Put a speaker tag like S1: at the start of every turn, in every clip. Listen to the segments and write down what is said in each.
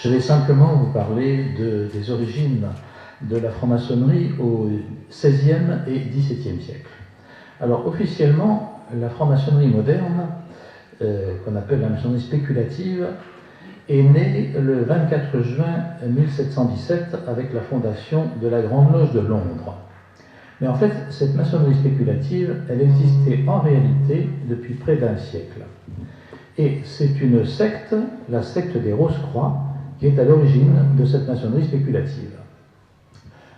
S1: Je vais simplement vous parler des origines de la franc-maçonnerie au XVIe et XVIIe siècle. Alors officiellement, la franc-maçonnerie moderne, qu'on appelle la maçonnerie spéculative, est née le 24 juin 1717 avec la fondation de la Grande Loge de Londres. Mais en fait, cette maçonnerie spéculative, elle existait en réalité depuis près d'un siècle. Et c'est une secte, la secte des Rose-Croix, qui est à l'origine de cette maçonnerie spéculative.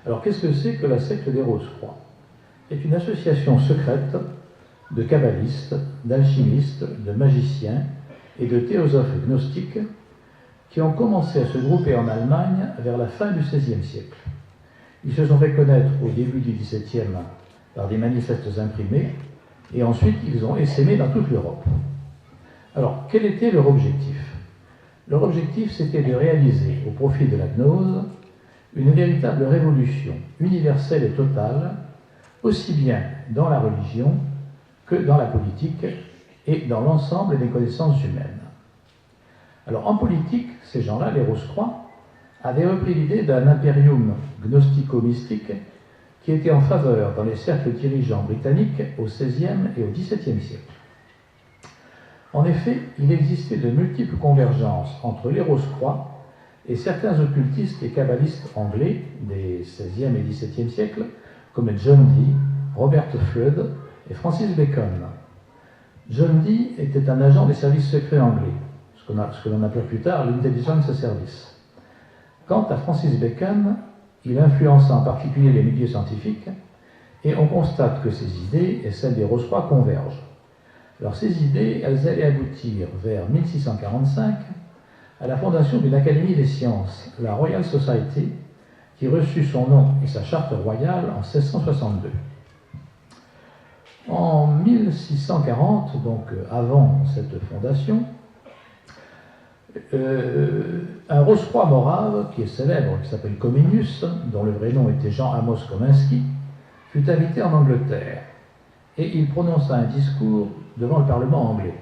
S1: Alors qu'est-ce que c'est que la secte des Rose-Croix? C'est une association secrète de kabbalistes, d'alchimistes, de magiciens et de théosophes gnostiques qui ont commencé à se grouper en Allemagne vers la fin du XVIe siècle. Ils se sont fait connaître au début du XVIIe par des manifestes imprimés et ensuite ils ont essaimé dans toute l'Europe. Alors, quel était leur objectif? Leur objectif, c'était de réaliser, au profit de la gnose, une véritable révolution universelle et totale, aussi bien dans la religion que dans la politique et dans l'ensemble des connaissances humaines. Alors, en politique, ces gens-là, les Rose-Croix, avaient repris l'idée d'un impérium gnostico-mystique qui était en faveur dans les cercles dirigeants britanniques au XVIe et au XVIIe siècle. En effet, il existait de multiples convergences entre les Rose-Croix et certains occultistes et kabbalistes anglais des XVIe et XVIIe siècles, comme John Dee, Robert Fludd et Francis Bacon. John Dee était un agent des services secrets anglais, ce que l'on appelait plus tard l'Intelligence Service. Quant à Francis Bacon, il influença en particulier les milieux scientifiques, et on constate que ses idées et celles des Rose-Croix convergent. Alors ces idées, elles allaient aboutir vers 1645 à la fondation d'une académie des sciences, la Royal Society, qui reçut son nom et sa charte royale en 1662. En 1640, donc avant cette fondation, un Rose-Croix morave, qui est célèbre, qui s'appelle Comenius, dont le vrai nom était Jean Amos Kominski, fut invité en Angleterre et il prononça un discours devant le Parlement anglais.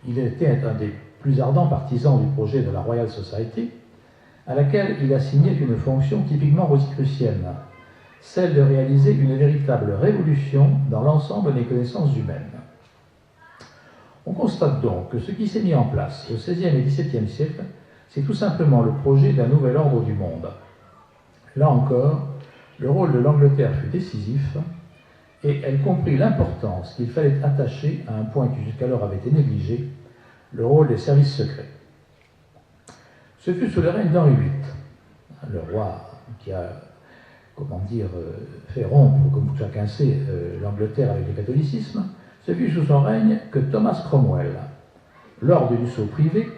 S1: Il était un des plus ardents partisans du projet de la Royal Society, à laquelle il assignait une fonction typiquement rosicrucienne, celle de réaliser une véritable révolution dans l'ensemble des connaissances humaines. On constate donc que ce qui s'est mis en place au XVIe et XVIIe siècle, c'est tout simplement le projet d'un nouvel ordre du monde. Là encore, le rôle de l'Angleterre fut décisif, et elle comprit l'importance qu'il fallait attacher à un point qui jusqu'alors avait été négligé, le rôle des services secrets. Ce fut sous le règne d'Henri VIII, le roi qui a, fait rompre, comme chacun sait, l'Angleterre avec le catholicisme. Ce fut sous son règne que Thomas Cromwell, lord du sceau privé,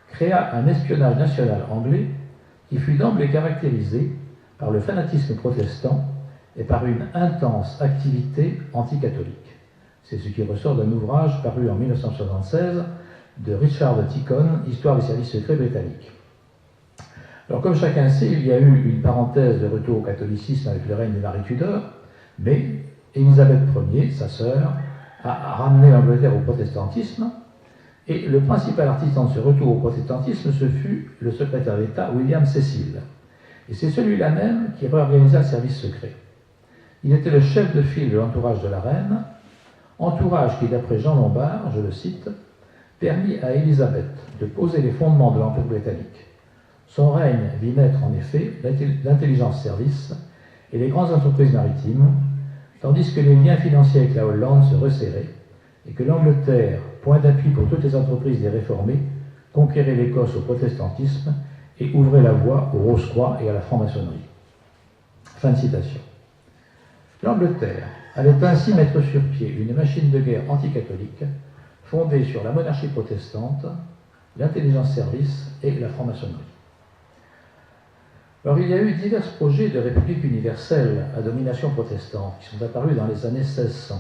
S1: créa un espionnage national anglais qui fut d'emblée caractérisé par le fanatisme protestant et par une intense activité anticatholique. C'est ce qui ressort d'un ouvrage paru en 1976 de Richard Ticcon, Histoire des services secrets britanniques. Alors comme chacun sait, il y a eu une parenthèse de retour au catholicisme avec le règne de Marie Tudor, mais Élisabeth Ier, sa sœur, a ramené l'Angleterre au protestantisme, et le principal artisan de ce retour au protestantisme, ce fut le secrétaire d'État William Cecil. Et c'est celui-là même qui réorganisa le service secret. Il était le chef de file de l'entourage de la reine, entourage qui, d'après Jean Lombard, je le cite, permit à Élisabeth de poser les fondements de l'Empire britannique. Son règne vit naître en effet l'intelligence service et les grandes entreprises maritimes, tandis que les liens financiers avec la Hollande se resserraient et que l'Angleterre, point d'appui pour toutes les entreprises des réformés, conquérait l'Écosse au protestantisme et ouvrait la voie aux Rose-Croix et à la franc-maçonnerie. Fin de citation. L'Angleterre allait ainsi mettre sur pied une machine de guerre anticatholique fondée sur la monarchie protestante, l'intelligence service et la franc-maçonnerie. Alors il y a eu divers projets de république universelle à domination protestante qui sont apparus dans les années 1600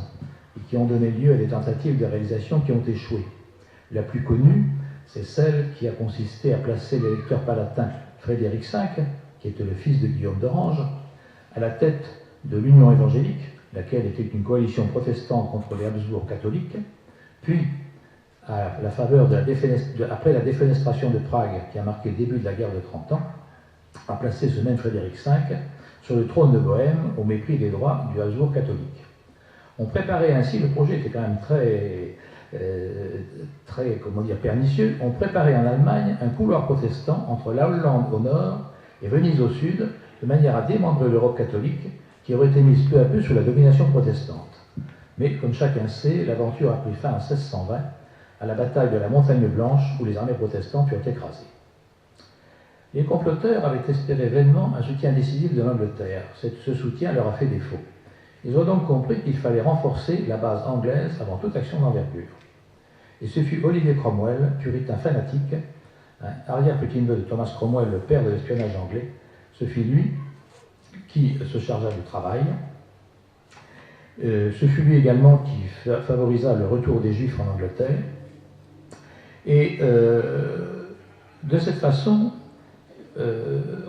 S1: et qui ont donné lieu à des tentatives de réalisation qui ont échoué. La plus connue, c'est celle qui a consisté à placer l'électeur palatin Frédéric V, qui était le fils de Guillaume d'Orange, à la tête de l'Union évangélique, laquelle était une coalition protestante contre les Habsbourg catholiques, puis à la faveur après la défenestration de Prague, qui a marqué le début de la guerre de 30 ans, a placé ce même Frédéric V sur le trône de Bohême au mépris des droits du Habsbourg catholique. On préparait ainsi, le projet était quand même très comment dire, pernicieux, on préparait en Allemagne un couloir protestant entre la Hollande au nord et Venise au sud, de manière à démembrer l'Europe catholique qui aurait été mise peu à peu sous la domination protestante. Mais, comme chacun sait, l'aventure a pris fin en 1620, à la bataille de la Montagne Blanche, où les armées protestantes furent écrasées. Les comploteurs avaient espéré vainement un soutien décisif de l'Angleterre. Ce soutien leur a fait défaut. Ils ont donc compris qu'il fallait renforcer la base anglaise avant toute action d'envergure. Et ce fut Oliver Cromwell, puritain fanatique, arrière-petit-neveu de Thomas Cromwell, le père de l'espionnage anglais. Ce fut lui qui se chargea du travail. Ce fut lui également qui favorisa le retour des Juifs en Angleterre. Et de cette façon,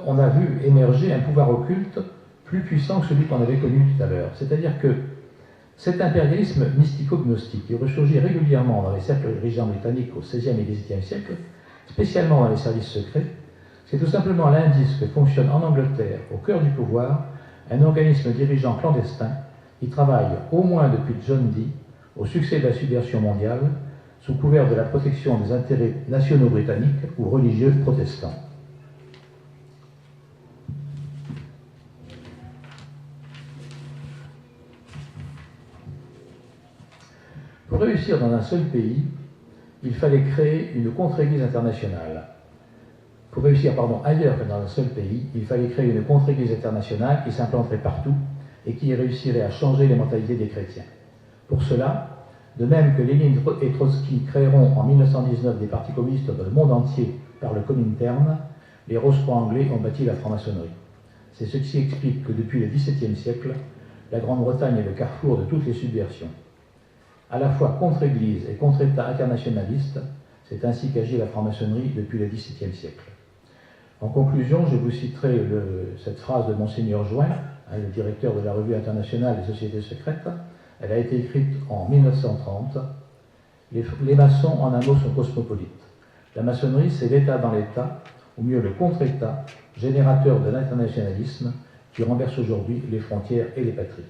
S1: on a vu émerger un pouvoir occulte plus puissant que celui qu'on avait connu tout à l'heure. C'est-à-dire que cet impérialisme mystico-gnostique qui ressurgit régulièrement dans les cercles dirigeants britanniques au XVIe et XVIIe siècle, spécialement dans les services secrets, c'est tout simplement l'indice que fonctionne en Angleterre, au cœur du pouvoir, un organisme dirigeant clandestin qui travaille, au moins depuis John Dee, au succès de la subversion mondiale, sous couvert de la protection des intérêts nationaux britanniques ou religieux protestants. Pour réussir dans un seul pays, il fallait créer une contre-église internationale. Pour réussir, ailleurs que dans un seul pays, il fallait créer une contre-église internationale qui s'implanterait partout et qui réussirait à changer les mentalités des chrétiens. Pour cela, de même que Lénine et Trotsky créeront en 1919 des partis communistes dans le monde entier par le Comintern, les Rose-Croix anglais ont bâti la franc-maçonnerie. C'est ce qui explique que depuis le XVIIe siècle, la Grande-Bretagne est le carrefour de toutes les subversions. À la fois contre-Église et contre-État internationaliste, c'est ainsi qu'agit la franc-maçonnerie depuis le XVIIe siècle. En conclusion, je vous citerai cette phrase de Monseigneur Join, le directeur de la Revue internationale des sociétés secrètes. Elle a été écrite en 1930. Les maçons, en un mot, sont cosmopolites. La maçonnerie, c'est l'État dans l'État, ou mieux le contre-État, générateur de l'internationalisme qui renverse aujourd'hui les frontières et les patries.